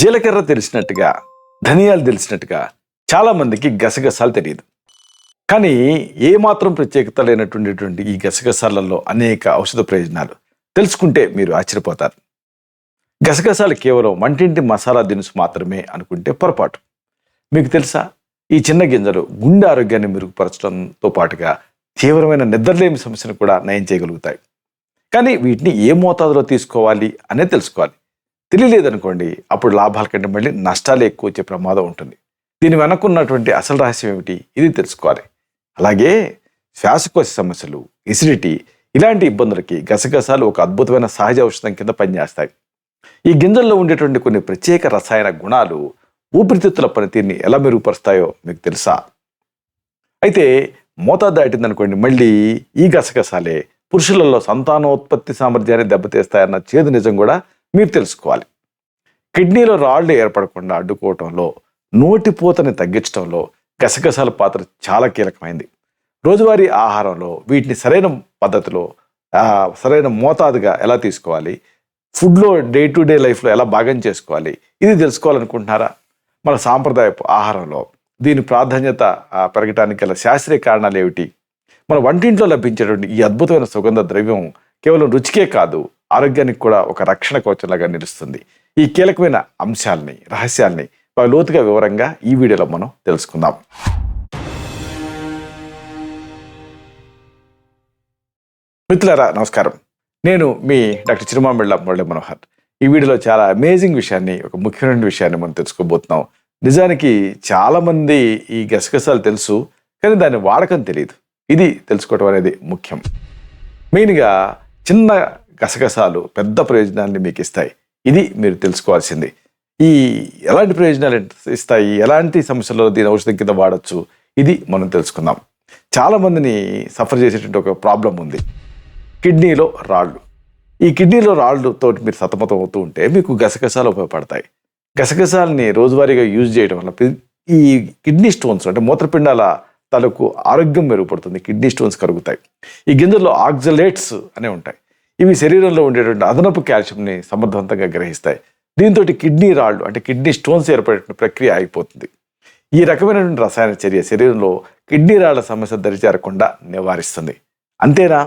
జీలకర్ర తెలిసినట్టుగా, ధనియాలు తెలిసినట్టుగా చాలామందికి గసగసాలు తెలియదు. కానీ ఏమాత్రం ప్రత్యేకత లేనటువంటిటువంటి ఈ గసగసాలలో అనేక ఔషధ ప్రయోజనాలు తెలుసుకుంటే మీరు ఆశ్చర్యపోతారు. గసగసాలు కేవలం వంటింటి మసాలా దినుసు మాత్రమే అనుకుంటే పొరపాటు. మీకు తెలుసా, ఈ చిన్న గింజలు గుండె ఆరోగ్యాన్ని మెరుగుపరచడంతో పాటుగా తీవ్రమైన నిద్రలేమి సమస్యను కూడా నయం చేయగలుగుతాయి. కానీ వీటిని ఏ మోతాదులో తీసుకోవాలి అనేది తెలుసుకోవాలి. తెలియలేదనుకోండి, అప్పుడు లాభాల కంటే మళ్ళీ నష్టాలు ఎక్కువ వచ్చే ప్రమాదం ఉంటుంది. దీని వెనక్కున్నటువంటి అసలు రహస్యం ఏమిటి, ఇది తెలుసుకోవాలి. అలాగే శ్వాసకోశ సమస్యలు, ఎసిడిటీ ఇలాంటి ఇబ్బందులకి గసగసాలు ఒక అద్భుతమైన సహజ ఔషధం కింద పనిచేస్తాయి. ఈ గింజల్లో ఉండేటువంటి కొన్ని ప్రత్యేక రసాయన గుణాలు ఊపిరితిత్తుల పనితీరుని ఎలా మెరుగుపరుస్తాయో మీకు తెలుసా? అయితే మోతాదు దాటిందనుకోండి, మళ్ళీ ఈ గసగసాలే పురుషులలో సంతానోత్పత్తి సామర్థ్యాన్ని దెబ్బతీస్తాయన్న చేదు నిజం కూడా మీరు తెలుసుకోవాలి. కిడ్నీలో రాళ్లు ఏర్పడకుండా అడ్డుకోవటంలో, నోటిపూతని తగ్గించడంలో గసగసాల పాత్ర చాలా కీలకమైంది. రోజువారీ ఆహారంలో వీటిని సరైన పద్ధతిలో, సరైన మోతాదుగా ఎలా తీసుకోవాలి, ఫుడ్లో డే టు డే లైఫ్లో ఎలా భాగం చేసుకోవాలి, ఇది తెలుసుకోవాలనుకుంటున్నారా? మన సాంప్రదాయపు ఆహారంలో దీని ప్రాధాన్యత పెరగడానికి గల శాస్త్రీయ కారణాలు ఏమిటి? మన వంటింట్లో లభించేటువంటి ఈ అద్భుతమైన సుగంధ ద్రవ్యం కేవలం రుచికే కాదు, ఆరోగ్యానికి కూడా ఒక రక్షణ కవచంలాగా నిలుస్తుంది. ఈ కీలకమైన అంశాలని, రహస్యాల్ని బాగా లోతుగా వివరంగా ఈ వీడియోలో మనం తెలుసుకుందాం. మిత్రులారా నమస్కారం, నేను మీ డాక్టర్ చిరుమామిళ్ళ మురళీ మనోహర్. ఈ వీడియోలో చాలా అమేజింగ్ విషయాన్ని, ఒక ముఖ్యమైన విషయాన్ని మనం తెలుసుకోబోతున్నాం. నిజానికి చాలామంది ఈ గసగసాలు తెలుసు, కానీ దాని వాడకం తెలియదు. ఇది తెలుసుకోవడం అనేది ముఖ్యం. మెయిన్గా చిన్న గసగసాలు పెద్ద ప్రయోజనాన్ని మీకు ఇస్తాయి. ఇది మీరు తెలుసుకోవాల్సింది. ఈ ఎలాంటి ప్రయోజనాలు ఇస్తాయి, ఎలాంటి సమస్యల్లో దీని ఔషధం కింద వాడచ్చు, ఇది మనం తెలుసుకుందాం. చాలామందిని సఫర్ చేసేటువంటి ఒక ప్రాబ్లం ఉంది, కిడ్నీలో రాళ్ళు. ఈ కిడ్నీలో రాళ్ళతో మీరు సతమతం అవుతూ ఉంటే మీకు గసగసాలు ఉపయోగపడతాయి. గసగసాలని రోజువారీగా యూజ్ చేయడం వల్ల ఈ కిడ్నీ స్టోన్స్ అంటే మూత్రపిండాల తాలూకు ఆరోగ్యం మెరుగుపడుతుంది, కిడ్నీ స్టోన్స్ కరుగుతాయి. ఈ గింజల్లో ఆక్సలేట్స్ అనే ఉంటాయి. ఇవి శరీరంలో ఉండేటువంటి అదనపు కాల్షియంని సమర్థవంతంగా గ్రహిస్తాయి. దీంతో కిడ్నీ రాళ్ళు అంటే కిడ్నీ స్టోన్స్ ఏర్పడే ప్రక్రియ అయిపోతుంది. ఈ రకమైనటువంటి రసాయన చర్య శరీరంలో కిడ్నీ రాళ్ల సమస్య దరిచేరకుండా నివారిస్తుంది. అంతేనా,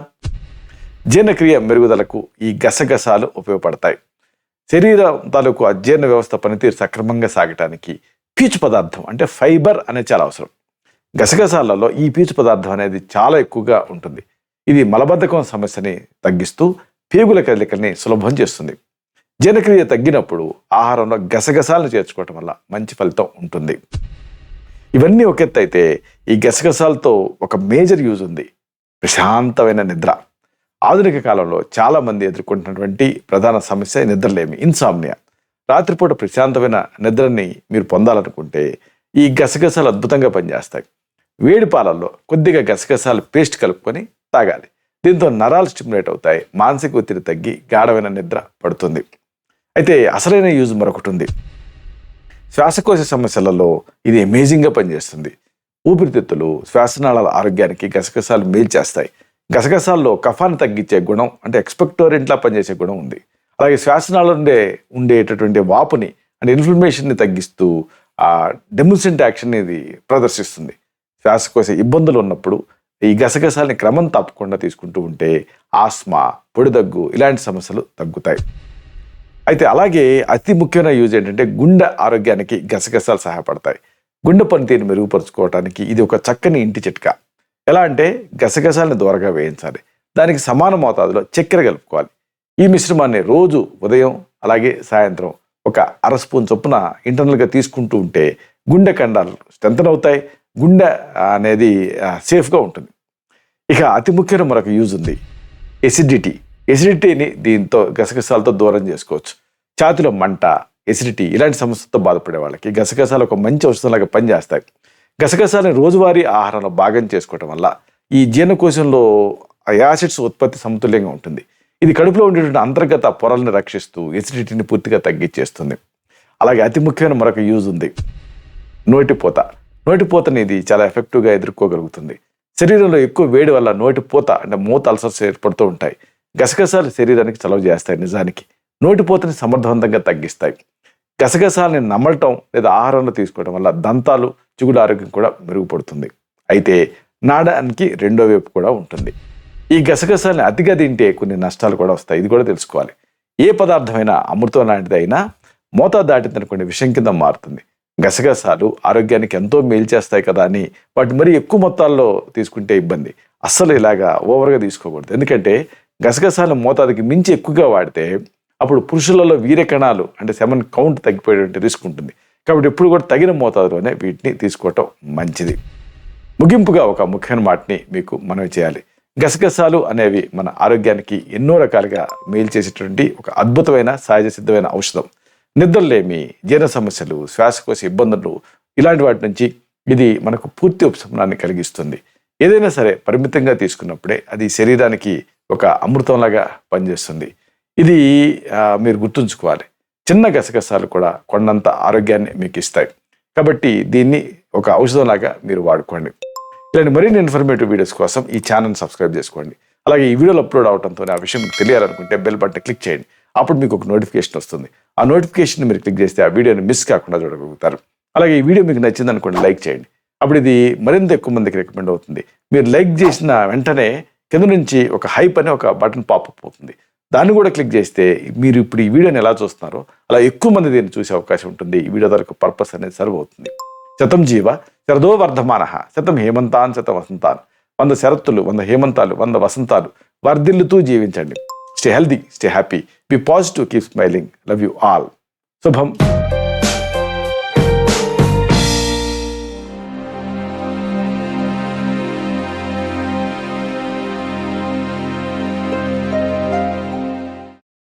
జీర్ణక్రియ మెరుగుదలకు ఈ గసగసాలు ఉపయోగపడతాయి. శరీరం తాలూకు అజీర్ణ వ్యవస్థ పనితీరు సక్రమంగా సాగటానికి పీచు పదార్థం అంటే ఫైబర్ అనేది చాలా అవసరం. గసగసాలలో ఈ పీచు పదార్థం అనేది చాలా ఎక్కువగా ఉంటుంది. ఇది మలబద్ధకం సమస్యని తగ్గిస్తూ పేగుల కదలికల్ని సులభం చేస్తుంది. జీర్ణక్రియ తగ్గినప్పుడు ఆహారంలో గసగసాలను చేర్చుకోవటం వల్ల మంచి ఫలితం ఉంటుంది. ఇవన్నీ ఒక ఎత్తు అయితే, ఈ గసగసాలతో ఒక మేజర్ యూజ్ ఉంది, ప్రశాంతమైన నిద్ర. ఆధునిక కాలంలో చాలామంది ఎదుర్కొంటున్నటువంటి ప్రధాన సమస్య నిద్రలేమి, ఇన్సామ్నియా. రాత్రిపూట ప్రశాంతమైన నిద్రని మీరు పొందాలనుకుంటే ఈ గసగసాలు అద్భుతంగా పనిచేస్తాయి. వేడి పాలల్లో కొద్దిగా గసగసాలు పేస్ట్ కలుపుకొని తాగాలి. దీంతో నరాలు స్టిమ్యులేట్ అవుతాయి, మానసిక ఒత్తిడి తగ్గి గాఢమైన నిద్ర పడుతుంది. అయితే అసలైన యూజ్ మరొకటి ఉంది. శ్వాసకోశ సమస్యలలో ఇది అమేజింగ్గా పనిచేస్తుంది. ఊపిరితిత్తులు, శ్వాసనాళాల ఆరోగ్యానికి గసగసాలు మేలు చేస్తాయి. గసగసాల్లో కఫాన్ని తగ్గించే గుణం అంటే ఎక్స్పెక్టోరెంట్లా పనిచేసే గుణం ఉంది. అలాగే శ్వాసనాళ ఉండేటటువంటి వాపుని అంటే ఇన్ఫ్లమేషన్ని తగ్గిస్తూ డెముసెంట్ యాక్షన్ ఇది ప్రదర్శిస్తుంది. శ్వాసకోశ ఇబ్బందులు ఉన్నప్పుడు ఈ గసగసాలని క్రమం తప్పకుండా తీసుకుంటూ ఉంటే ఆస్మా, పొడిదగ్గు ఇలాంటి సమస్యలు తగ్గుతాయి. అయితే అలాగే అతి ముఖ్యమైన యూజ్ ఏంటంటే గుండె ఆరోగ్యానికి గసగసాలు సహాయపడతాయి. గుండె పనితీరుని మెరుగుపరుచుకోవడానికి ఇది ఒక చక్కని ఇంటి చిట్కా. ఎలా అంటే గసగసాలని దూరంగా వేయించాలి, దానికి సమాన మోతాదులో చక్కెర కలుపుకోవాలి. ఈ మిశ్రమాన్ని రోజు ఉదయం అలాగే సాయంత్రం ఒక అర స్పూన్ చొప్పున ఇంటర్నల్గా తీసుకుంటూ ఉంటే గుండె కండాలు స్ట్రెంథన్ అవుతాయి, గుండె అనేది సేఫ్గా ఉంటుంది. ఇక అతి ముఖ్యమైన మరొక యూజ్ ఉంది, ఎసిడిటీని దీంతో గసగసాలతో దూరం చేసుకోవచ్చు. ఛాతీలో మంట, ఎసిడిటీ ఇలాంటి సమస్యలతో బాధపడే వాళ్ళకి గసగసాలు ఒక మంచి ఔషధంలాగా పనిచేస్తాయి. గసగసాలని రోజువారీ ఆహారంలో భాగం చేసుకోవటం వల్ల ఈ జీర్ణకోశంలో యాసిడ్స్ ఉత్పత్తి సమతుల్యంగా ఉంటుంది. ఇది కడుపులో ఉండేటువంటి అంతర్గత పొరల్ని రక్షిస్తూ ఎసిడిటీని పూర్తిగా తగ్గించేస్తుంది. అలాగే అతి ముఖ్యమైన మరొక యూజ్ ఉంది, నోటిపోతని ఇది చాలా ఎఫెక్టివ్గా ఎదుర్కోగలుగుతుంది. శరీరంలో ఎక్కువ వేడి వల్ల నోటిపోత అంటే మూత అల్సర్స్ ఏర్పడుతూ ఉంటాయి. గసగసాలు శరీరానికి చలవ చేస్తాయి. నిజానికి నోటిపోతని సమర్థవంతంగా తగ్గిస్తాయి. గసగసాలని నమలటం లేదా ఆహారంలో తీసుకోవడం వల్ల దంతాలు, చిగుళ్ళ ఆరోగ్యం కూడా మెరుగుపడుతుంది. అయితే నాడానికి రెండో వైపు కూడా ఉంటుంది. ఈ గసగసాలని అతిగా తింటే కొన్ని నష్టాలు కూడా వస్తాయి. ఇది కూడా తెలుసుకోవాలి. ఏ పదార్థమైనా అమృతం లాంటిది అయినా మోతాదు దాటిందనుకోండి విషం కింద మారుతుంది. గసగసాలు ఆరోగ్యానికి ఎంతో మేలు చేస్తాయి కదా అని వాటి మరీ ఎక్కువ మొత్తాల్లో తీసుకుంటే ఇబ్బంది. అస్సలు ఇలాగా ఓవర్గా తీసుకోకూడదు. ఎందుకంటే గసగసాలు మోతాదుకి మించి ఎక్కువగా వాడితే అప్పుడు పురుషులలో వీర్య కణాలు అంటే సెమన్ కౌంట్ తగ్గిపోయేటువంటి రిస్క్ ఉంటుంది. కాబట్టి ఎప్పుడు కూడా తగిన మోతాదులోనే వీటిని తీసుకోవటం మంచిది. ముగింపుగా ఒక ముఖ్యమైన మాటని మీకు మనవి చేయాలి. గసగసాలు అనేవి మన ఆరోగ్యానికి ఎన్నో రకాలుగా మేలు చేసేటువంటి ఒక అద్భుతమైన సహజ సిద్ధమైన ఔషధం. నిద్రలేమి, జీర్ణ సమస్యలు, శ్వాసకోశ ఇబ్బందులు ఇలాంటి వాటి నుంచి ఇది మనకు పూర్తి ఉపశమనాన్ని కలిగిస్తుంది. ఏదైనా సరే పరిమితంగా తీసుకున్నప్పుడే అది శరీరానికి ఒక అమృతంలాగా పనిచేస్తుంది. ఇది మీరు గుర్తుంచుకోవాలి. చిన్న గసగసాలు కూడా కొండంత ఆరోగ్యాన్ని మీకు ఇస్తాయి. కాబట్టి దీన్ని ఒక ఔషధంలాగా మీరు వాడుకోండి. ఇలాంటి మరిన్ని ఇన్ఫర్మేటివ్ వీడియోస్ కోసం ఈ ఛానల్ సబ్స్క్రైబ్ చేసుకోండి. అలాగే ఈ వీడియోలు అప్లోడ్ అవడంతో ఆ విషయం మీకు తెలియాలనుకుంటే బెల్ బటన్ క్లిక్ చేయండి. అప్పుడు మీకు ఒక నోటిఫికేషన్ వస్తుంది. ఆ నోటిఫికేషన్ మీరు క్లిక్ చేస్తే ఆ వీడియోని మిస్ కాకుండా చూడగలుగుతారు. అలాగే ఈ వీడియో మీకు నచ్చింది అనుకోండి, లైక్ చేయండి. అప్పుడు ఇది మరింత ఎక్కువ మందికి రికమెండ్ అవుతుంది. మీరు లైక్ చేసిన వెంటనే కింద నుంచి ఒక హైప్ అనే ఒక బటన్ పాపప్ అవుతుంది. దాన్ని కూడా క్లిక్ చేస్తే మీరు ఇప్పుడు ఈ వీడియోని ఎలా చూస్తున్నారో అలా ఎక్కువ మంది దీన్ని చూసే అవకాశం ఉంటుంది. ఈ వీడియో ద్వారా పర్పస్ అనేది సర్వ్ అవుతుంది. శతం జీవ శరదో వర్ధమానః శతం హేమంతాన్ శతం వసంతాన్. 100 శరత్తులు, 100 హేమంతాలు, 100 వసంతాలు వర్ధిల్లుతూ జీవించండి. Stay healthy, stay happy, be positive, keep smiling. Love you all. శుభం.